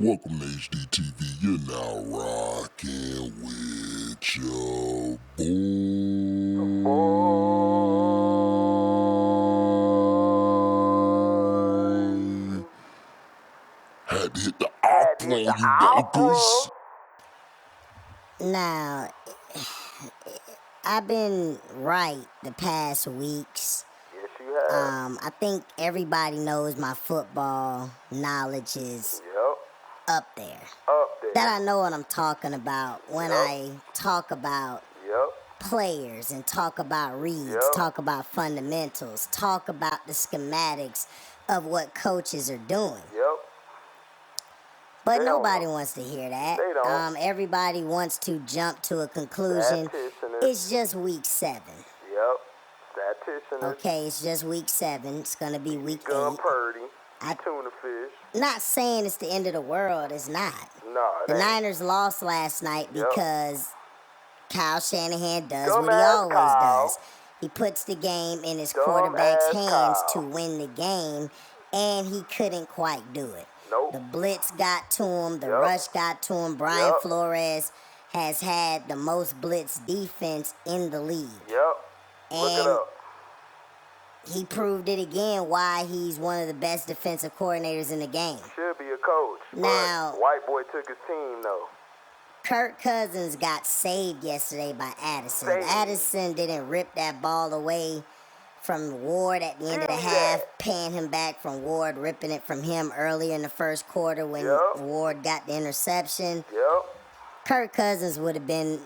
Welcome to HDTV, you're now rocking with your boy. Had to hit the op on you yonkers. Now, I've been right the past weeks. Yes, you have. I think everybody knows my football knowledge is up there. That I know what I'm talking about when I talk about players and talk about reads, talk about fundamentals, talk about the schematics of what coaches are doing. But nobody wants to hear that. They don't. Everybody wants to jump to a conclusion. It's just week 7. Statistician. Okay, it's just week 7. It's going to be week 8. Purdy. Tuna fish. Not saying it's the end of the world. It's not. No, the Niners lost last night because Kyle Shanahan does what he always does. He puts the game in his quarterback's hands to win the game, and he couldn't quite do it. The blitz got to him. The rush got to him. Brian Flores has had the most blitz defense in the league. And he proved it again why he's one of the best defensive coordinators in the game. Should be a coach. Now, white boy took his team, though. Kirk Cousins got saved yesterday by Addison. Addison didn't rip that ball away from Ward at the end of the half, paying him back from Ward, ripping it from him earlier in the first quarter when Ward got the interception. Kirk Cousins would have been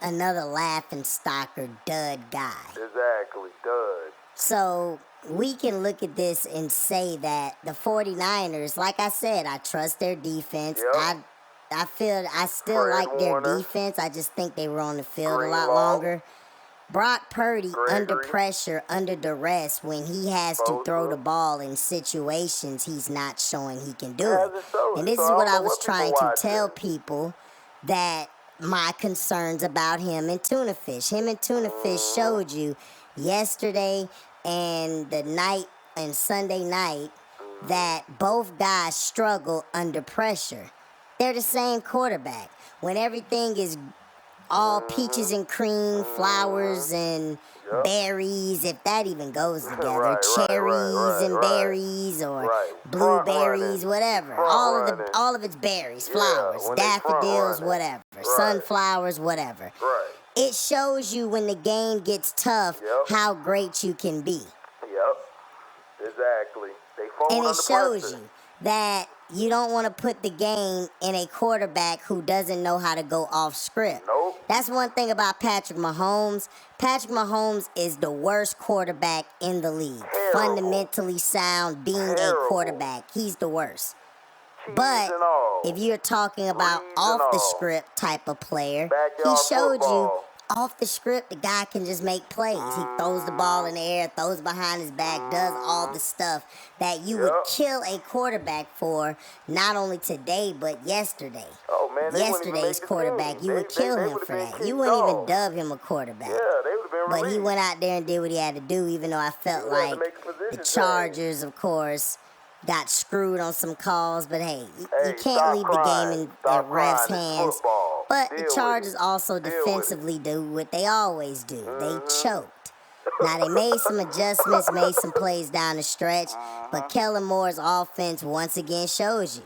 another laughing stock or dud guy. Exactly, dud. So we can look at this and say that the 49ers, like I said, I trust their defense. I still like their defense. I just think they were on the field a lot longer. Brock Purdy under pressure, under duress, when he has to throw the ball in situations he's not showing he can do it. And this is what I was trying to tell people, that my concerns about him and Tuna Fish. Him and Tuna Fish showed you yesterday and the night and Sunday night that both guys struggle under pressure. They're the same quarterback. When everything is all peaches and cream, flowers and berries, if that even goes together, cherries and berries or blueberries, whatever. All of it's berries, flowers, daffodils, whatever, sunflowers, whatever. It shows you when the game gets tough how great you can be. Exactly. And it shows you that you don't want to put the game in a quarterback who doesn't know how to go off script. That's one thing about Patrick Mahomes. Patrick Mahomes is the worst quarterback in the league. Fundamentally sound, being a quarterback, he's the worst. But if you're talking about off the script type of player, he showed you off the script, the guy can just make plays. He throws the ball in the air, throws behind his back, does all the stuff that you would kill a quarterback for, not only today, but yesterday. Yesterday's quarterback, you would kill him for that. You wouldn't even dub him a quarterback. But he went out there and did what he had to do, even though I felt like the Chargers, of course, got screwed on some calls. But hey, you can't leave the game in the ref's hands. But the Chargers also defensively do what they always do. They choked. Now, they made some adjustments, made some plays down the stretch, but Kellen Moore's offense once again shows you.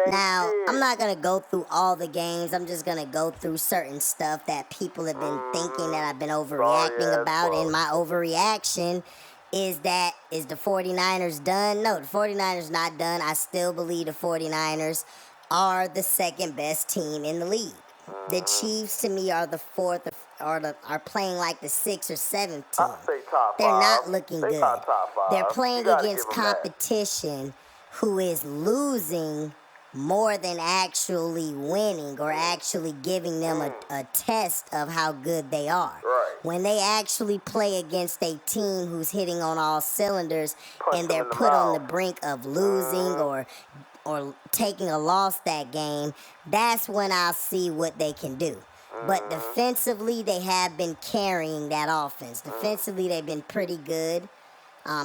Now, I'm not going to go through all the games. I'm just going to go through certain stuff that people have been thinking that I've been overreacting about. And my overreaction is the 49ers done? No, the 49ers not done. I still believe the 49ers are the second best team in the league. The Chiefs, to me, are the fourth, are playing like the 6th or 7th team. I'd say top 5. They're not looking good. Top 5. They're playing against competition who is losing more than actually winning or actually giving them a test of how good they are. When they actually play against a team who's hitting on all cylinders and they're put on the brink of losing or taking a loss that game, that's when I'll see what they can do. But defensively, they have been carrying that offense. Defensively, they've been pretty good,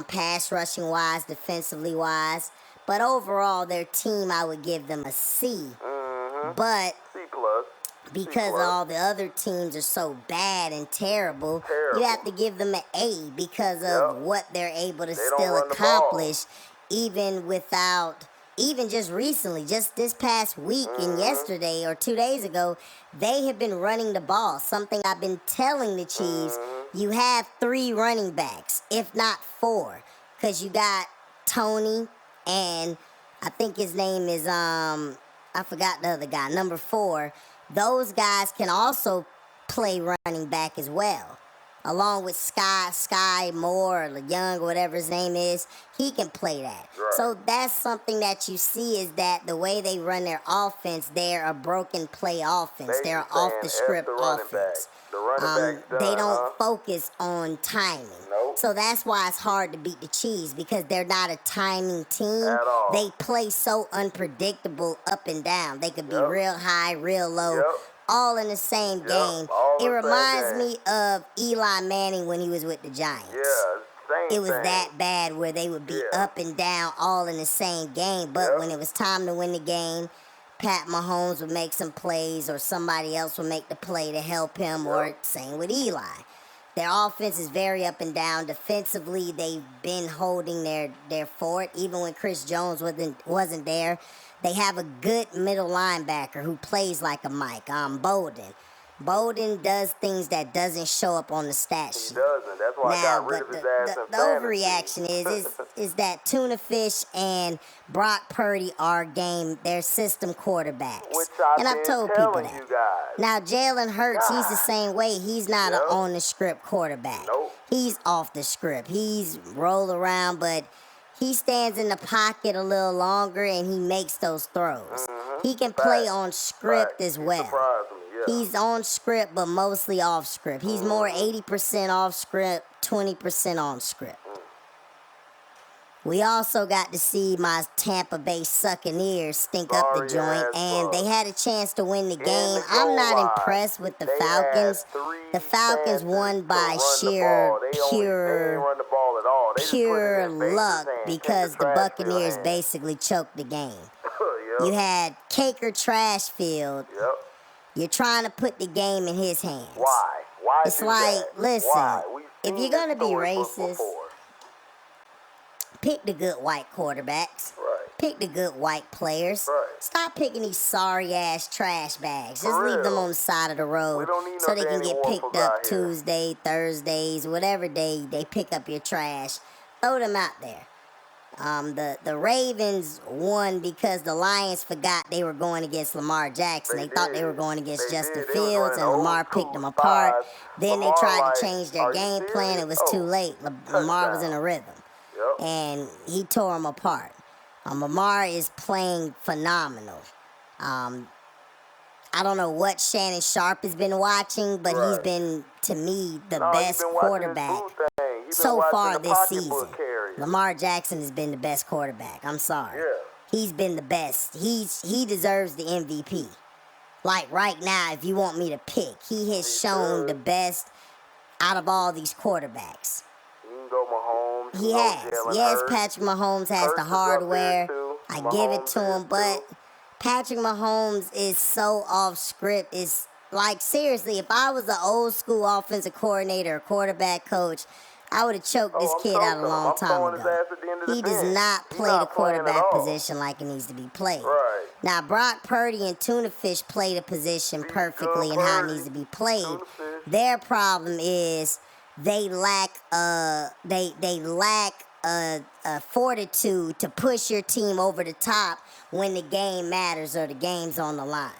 pass rushing wise, defensively wise. But overall, their team, I would give them a C. But C plus. because all the other teams are so bad and terrible, you have to give them an A because of what they're able to still accomplish, even without, even just recently, just this past week and yesterday or 2 days ago, they have been running the ball. Something I've been telling the Chiefs, you have 3 running backs, if not 4, because you got Tony and I think his name is, I forgot the other guy, number 4. Those guys can also play running back as well. Along with Sky Moore or Young, whatever his name is, he can play that. Right. So that's something that you see is that the way they run their offense, they're a broken play offense. They're an off-the-script offense. They don't focus on timing. Nope. So that's why it's hard to beat the Chiefs because they're not a timing team. At all. They play so unpredictable up and down. They could be real high, real low, all in the same game. It reminds me of Eli Manning when he was with the Giants. Yeah, it was that bad where they would be up and down all in the same game. But when it was time to win the game, Pat Mahomes would make some plays or somebody else would make the play to help him, or same with Eli. Their offense is very up and down. Defensively, they've been holding their fort. Even when Chris Jones wasn't there, they have a good middle linebacker who plays like a Mike. Bolden. Bolden does things that doesn't show up on the stat sheet. He doesn't. That's why I got rid of his ass in the overreaction is that Tuna Fish and Brock Purdy are their system quarterbacks. Which I've told people that. Now, Jalen Hurts, he's the same way. He's not an on-the-script quarterback. Nope. He's off the script. He's roll around, but he stands in the pocket a little longer and he makes those throws. He can play on script as well. He's on script, but mostly off script. He's more 80% off script, 20% on script. We also got to see my Tampa Bay Succaneers stink up the joint, and they had a chance to win the game. I'm not impressed with the Falcons. The Falcons won by sheer, pure luck because the Buccaneers basically choked the game. You had Caker Trashfield. You're trying to put the game in his hands. Why? It's like, listen, if you're going to be racist, pick the good white quarterbacks. Pick the good white players. Stop picking these sorry-ass trash bags. Just leave them on the side of the road so they can get picked up Tuesday, Thursdays, whatever day they pick up your trash. Throw them out there. The Ravens won because the Lions forgot they were going against Lamar Jackson. They thought they were going against Justin Fields, and Lamar picked them apart. Then they tried to change their game plan. It was too late. Lamar was in a rhythm, and he tore them apart. Lamar is playing phenomenal. I don't know what Shannon Sharp has been watching, but he's been, to me, the best quarterback so far this season. Lamar Jackson has been the best quarterback. I'm sorry. He's been the best. He deserves the MVP. Like right now, if you want me to pick, he has shown the best out of all these quarterbacks. You can go Mahomes. He has. Yes, Patrick Mahomes has the hardware. I give it to him, but Patrick Mahomes is so off script. It's like, seriously, if I was an old school offensive coordinator or quarterback coach, I would have choked this kid out a long time ago. He does not play the quarterback position like it needs to be played. Now, Brock Purdy and Tuna Fish play the position perfectly and how it needs to be played. Their problem is they lack fortitude to push your team over the top when the game matters or the game's on the line.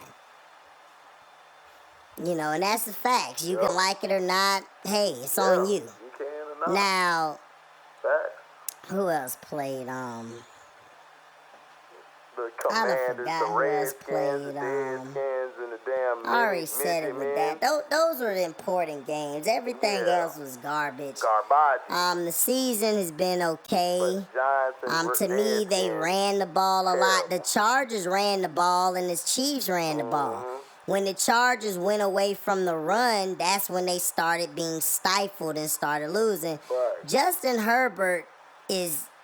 You know, and that's the facts. You can like it or not. Hey, it's on you. Now, who else played? The I Commanders, forgot the who else Redskins, played. the Redskins, and the damn I already said it with that. Those were the important games. Everything else was garbage. Garbage. The season has been okay. To me, they Redskins. ran the ball a lot. The Chargers ran the ball, and the Chiefs ran the ball. When the Chargers went away from the run, that's when they started being stifled and started losing. Justin Herbert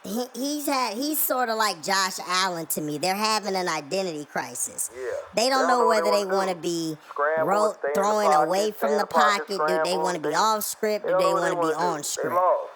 he's sort of like Josh Allen to me. They're having an identity crisis. Yeah. They don't know whether they want to be throwing away from the pocket. Do they want to be off script? Do they want to be on script? They lost.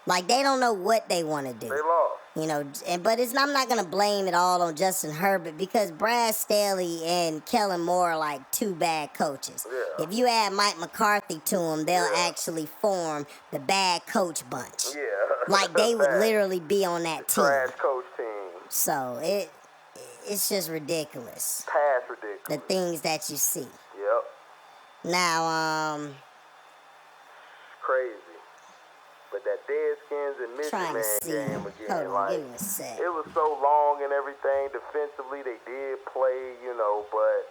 Like, they don't know what they want to do. They lost. You know, but I'm not going to blame it all on Justin Herbert because Brad Staley and Kellen Moore are like two bad coaches. Yeah. If you add Mike McCarthy to them, they'll actually form the bad coach bunch. Yeah. Like, they would literally be on that team. Trash coach team. So, it's just ridiculous. Past ridiculous. The things that you see. Yep. Now, crazy. But that Deadskins and Michigan game again, Hold on, like, give me a sec. it was so long and everything. Defensively, they did play, you know, but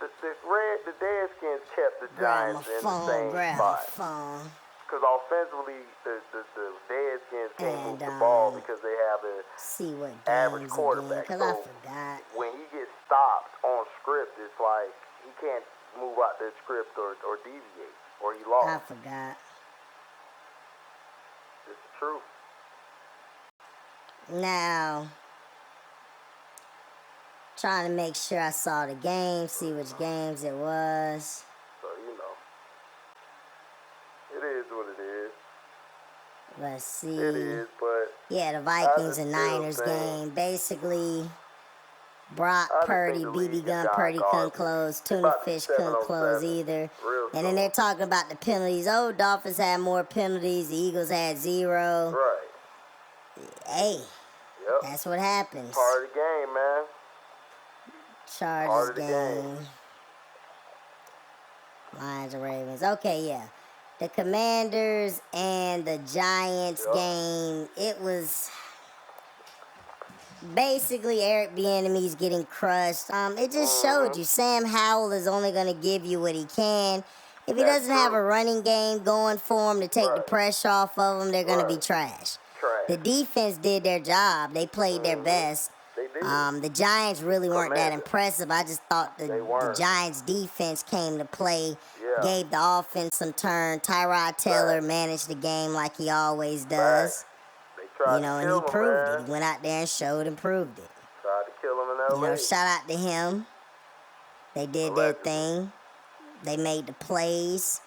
the Deadskins kept the Giants in the same spot. Because offensively, the Deadskins can't move the ball because they have an average quarterback. Because I forgot. When he gets stopped on script, it's like he can't move out the script or deviate, or he lost. I forgot. It's the truth. Now, trying to make sure I saw the game, see which games it was. So, you know, it is what it is. Let's see. It is, but yeah, the Vikings and Niners game. Basically, Brock Purdy, BB Gun Purdy couldn't close. Tuna Fish couldn't close either. And then they're talking about the penalties. Oh, Dolphins had more penalties. The Eagles had 0. Right. Hey, Yep. that's what happens. Part of the game, man. Chargers game. Lions and Ravens. Okay, yeah. The Commanders and the Giants game, it was basically Eric Bieniemy's getting crushed. It just showed you Sam Howell is only going to give you what he can. If he doesn't have a running game going for him to take the pressure off of him, they're going to be trash. The defense did their job. They played their best. They did. The Giants really weren't that impressive. I just thought the Giants' defense came to play, gave the offense some turn. Tyrod Taylor managed the game like he always does. They tried to and kill he him, proved man. it. He went out there and showed and proved it. Tried to kill him in LA. Shout out to him. They did their thing. They made the plays.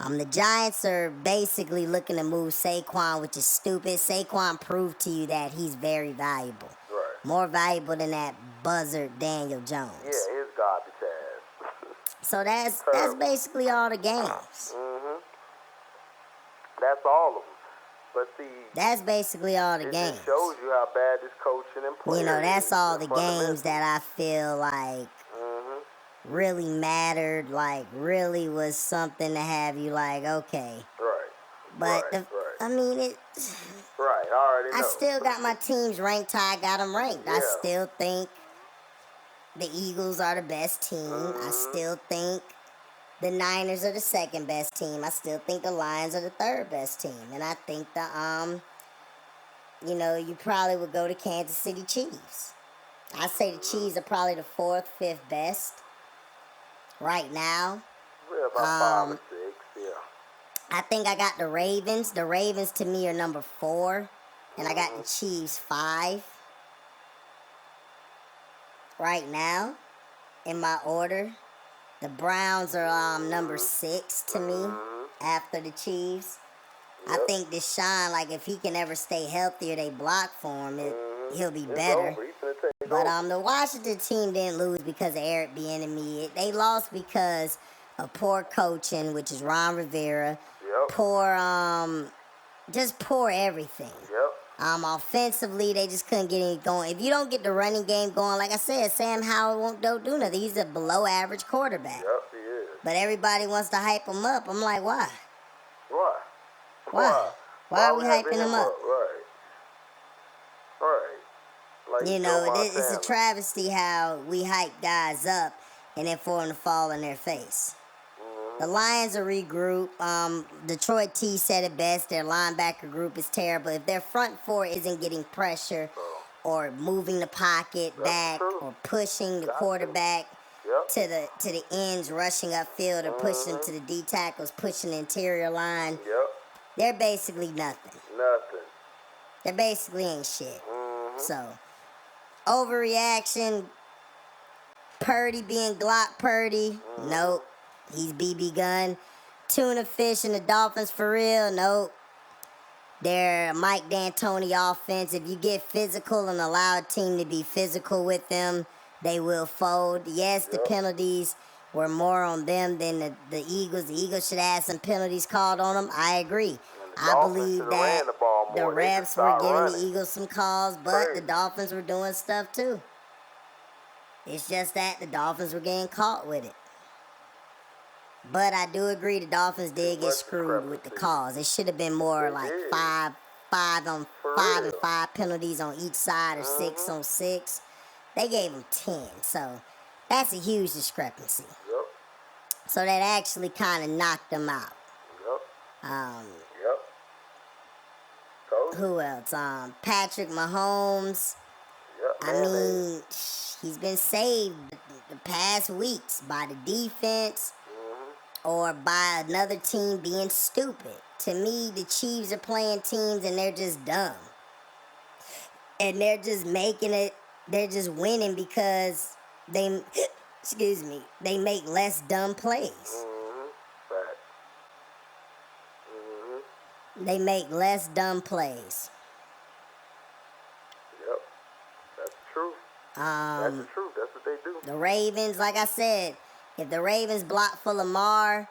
The Giants are basically looking to move Saquon, which is stupid. Saquon proved to you that he's very valuable. Right. More valuable than that buzzard Daniel Jones. Yeah, his garbage ass. So that's basically all the games. That's all of them. But see, that's basically all the it games. Just shows you how bad this coaching and playing that's all the games that I feel like really mattered, like really was something to have you like, okay. Right. But I mean it. Right, I already know. I still got my teams ranked how I got them ranked. I still think the Eagles are the best team. I still think the Niners are the second best team. I still think the Lions are the third best team. And I think you probably would go to Kansas City Chiefs. I say the Chiefs are probably the fourth, fifth best right now. Yeah, about 5 or 6, yeah. I think I got the Ravens. The Ravens to me are number 4. And I got the Chiefs 5. Right now, in my order. The Browns are number 6 to me after the Chiefs. I think Deshaun, like if he can ever stay healthy or they block for him, he'll be better. But the Washington team didn't lose because of Eric Bieniemy. They lost because of poor coaching, which is Ron Rivera. Just poor everything. Offensively, they just couldn't get it going. If you don't get the running game going, like I said, Sam Howell don't do nothing. He's a below average quarterback. He is. But everybody wants to hype him up. I'm like, why? Why? Why are we hyping him up? Right. Like it's a travesty how we hype guys up and then for them to fall in their face. The Lions are regrouped. Detroit T said it best. Their linebacker group is terrible. If their front four isn't getting pressure or moving the pocket back or pushing the quarterback to the ends, rushing upfield or pushing them to the D tackles, pushing the interior line, they're basically nothing. They basically ain't shit. So, overreaction. Purdy being Glock Purdy. Nope. He's BB gun. Tuna fish and the Dolphins for real. Nope. They're Mike D'Antoni offense. If you get physical and allow a team to be physical with them, they will fold. Yes, the penalties were more on them than the Eagles. The Eagles should have some penalties called on them. I agree. I believe that the refs were giving the Eagles some calls, but the Dolphins were doing stuff too. It's just that the Dolphins were getting caught with it. But I do agree the Dolphins did get screwed with the calls. It should have been more like five and five penalties on each side, or 6 on 6. They gave them 10, so that's a huge discrepancy. So that actually kind of knocked them out. Who else? Patrick Mahomes. I mean, he's been saved the past weeks by the defense or by another team being stupid. To me, the Chiefs are playing teams and they're just dumb. And they're just making it, they're just winning because they, they make less dumb plays. They make less dumb plays. That's true. That's the truth. That's what they do. The Ravens, like I said, if the Ravens block for Lamar,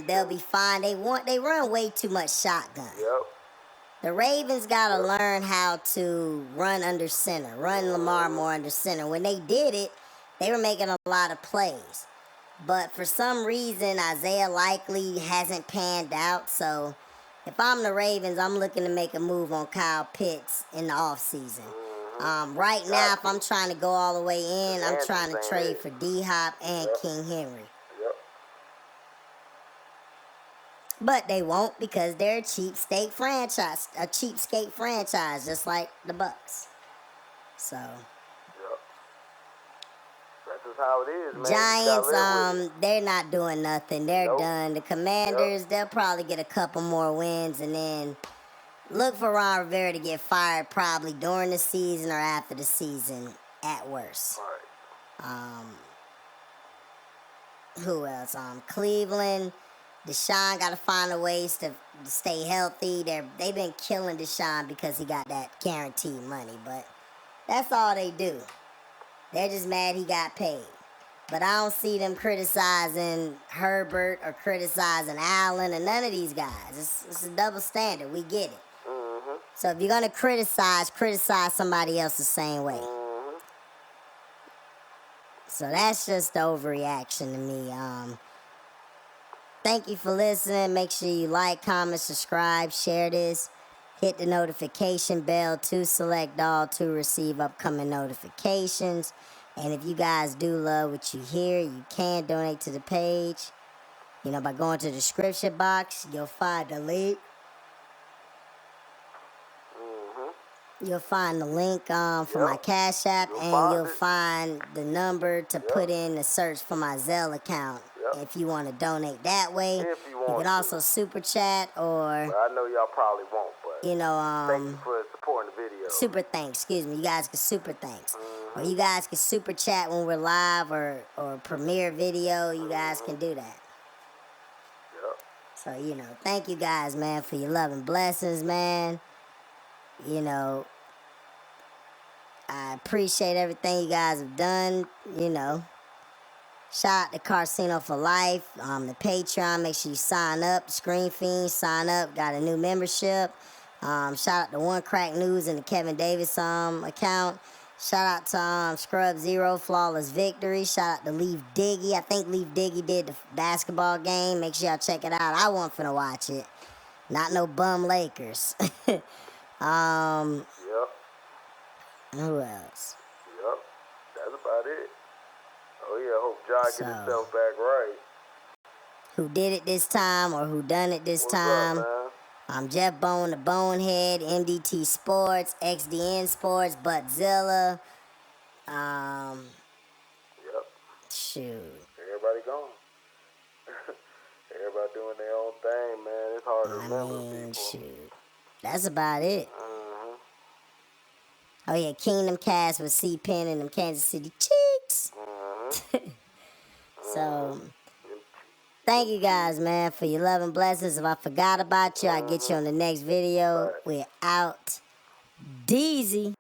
they'll be fine. They run way too much shotgun. The Ravens gotta learn how to run under center, run Lamar more under center. When they did it, they were making a lot of plays. But for some reason, Isaiah Likely hasn't panned out. So if I'm the Ravens, I'm looking to make a move on Kyle Pitts in the offseason. Right now, if I'm trying to go all the way in, I'm trying to trade for D-Hop and King Henry. But they won't because they're a cheapskate franchise, just like the Bucks. So. That's just how it is, man. Giants, they're not doing nothing. They're done. The Commanders, they'll probably get a couple more wins and then look for Ron Rivera to get fired probably during the season or after the season at worst. Who else? Cleveland. Deshaun got to find a ways to stay healthy. They've been killing Deshaun because he got that guaranteed money, but that's all they do. They're just mad he got paid. But I don't see them criticizing Herbert or criticizing Allen or none of these guys. It's a double standard. We get it. So if you're going to criticize somebody else the same way. So that's just the overreaction to me. Thank you for listening. Make sure you like, comment, subscribe, share this. Hit the notification bell to select all to receive upcoming notifications. And if you guys do love what you hear, you can donate to the page. By going to the description box, you'll find the link. You'll find the link for my Cashapp, and you'll find the number to put in the search for my Zelle account. If you want to donate that way, you can also super chat or. Well, I know y'all probably won't, but thank you for supporting the video. Super thanks, You guys can super thanks, or you guys can super chat when we're live or premiere video. You guys can do that. So thank you guys, man, for your love and blessings, man. I appreciate everything you guys have done, Shout out to Casino for Life, the Patreon. Make sure you sign up. Screen Fiends, sign up. Got a new membership. Shout out to One Crack News and the Kevin Davis account. Shout out to Scrub Zero, Flawless Victory. Shout out to Leaf Diggy. I think Leaf Diggy did the basketball game. Make sure y'all check it out. I wasn't finna watch it. Not no bum Lakers. Who else? That's about it. Oh yeah, I hope John gets himself back right. Who did it this time or who done it this time? Up, man? I'm Jeff Bone, the Bonehead, MDT Sports, XDN Sports, Buttzilla. Shoot. Everybody gone. Everybody doing their own thing, man. It's hard to remember people. Shoot. That's about it. Oh yeah, Kingdom Cast with C-Pen and them Kansas City Chiefs. So, thank you guys, man, for your love and blessings. If I forgot about you, I'll get you on the next video. We're out. Deezy.